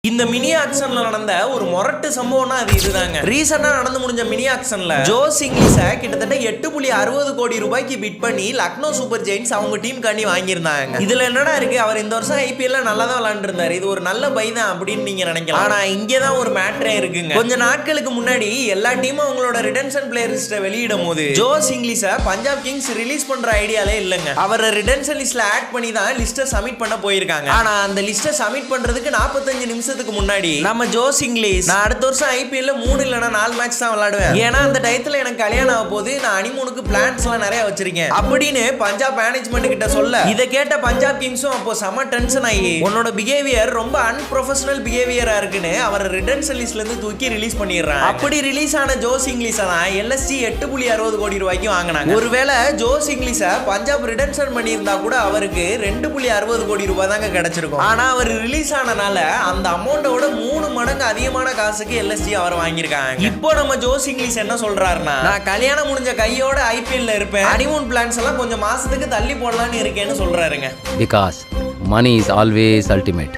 இந்த மினி ஆக்ஷன்ல நடந்த ஒரு மொரட்டு சம்பவம்னா அது இதுதாங்க. ரீசெண்டா நடந்து முடிஞ்ச மினி ஆக்ஷன்ல ஜோஸ் இங்கிலீஷை கிட்டத்தட்ட 8.60 கோடி ரூபாய்க்கு பிட் பண்ணி லக்னோ சூப்பர் ஜெயின்ஸ் அவங்க டீம் காண்டி வாங்கியிருந்தாங்க. இதுல என்னடா இருக்கு, அவர் இந்த வருஷம் ஐபிஎல்ல நல்லா தான் விளையாண்டு இருந்தாரு, இது ஒரு நல்ல பை தான் அப்படின்னு நீங்க நினைக்கலாம். ஆனா இங்கதான் ஒரு மேட்டரே இருக்குங்க. கொஞ்ச நாட்களுக்கு முன்னாடி எல்லா டீமும் அவங்களோட ரிடென்ஷன் பிளேயர் லிஸ்ட்டை வெளியிடும் போது ஜோஸ் இங்கிலீஷை பஞ்சாப் கிங்ஸ் ரிலீஸ் பண்ற ஐடியாலே இல்லைங்க. அவரை ரிடென்ஷன் லிஸ்ட்ல ஆட் பண்ணி தான் லிஸ்ட்டை சப்மிட் பண்ண போயிருக்காங்க. ஆனா அந்த லிஸ்ட்டை சப்மிட் பண்றதுக்கு 45 நிமிஷம் முன்னாடி நம்ம ஜோஸ் இங்கிலீஷ், நான் அடுத்த வருஷம் ஐபிஎல்ல 3 இல்லனா 4 மேட்ச் தான் விளையாடுவேன், ஏன்னா அந்த டயத்துல எனக்கு கல்யாணம் ஆக போது, நான் ஹனிமூனுக்கு பிளான்ஸ் எல்லாம் நிறைய வச்சிருக்கேன் அப்படின்னு பஞ்சாப் மேனேஜ்மெண்ட் கிட்ட சொல்ல, இதை கேட்ட பஞ்சாப் கிங்ஸும் அப்போ செம டென்ஷன் ஆகி உன்னோட பிஹேவியர் ரொம்ப அன்ப்ரொஃபஷனல் பிஹேவியரா இருக்குன்னு அவரை ரிடென்ஷன் லிஸ்ட்ல இருந்து தூக்கி ரிலீஸ் பண்ணிடுறாங்க. அப்படி ரிலீஸ் ஆன ஜோஸ் இங்கிலீஷ் தான் எல்எஸ்ஜி 8.60 கோடி ரூபாய்க்கு வாங்கினாங்க. ஒருவேளை ஜோஸ் இங்கிலீஷை பஞ்சாப் ரிடென்ஷன் பண்ணியிருந்தா கூட அவருக்கு 2.60 கோடி ரூபாய் தாங்க கிடைச்சிருக்கும். ஆனா அவர் ரிலீஸ் ஆனனால அந்த அமௌண்டோட 3 மடங்கு அதிகமான காசுக்கு எல்எஸ்ஜி அவர் வாங்கியிருக்காங்க. இப்போ நம்ம ஜோஸ் இங்கிலீஷ் என்ன சொல்றாருன்னா, நான் கல்யாணம் முடிஞ்ச கையோட ஐபிஎல்ல இருப்பேன், ஹனிமூன் பிளான்ஸ் எல்லாம் கொஞ்சம் மாசத்துக்கு தள்ளி போடலாம்னு இருக்கேன்னு சொல்றாருங்க. Because money is always ultimate.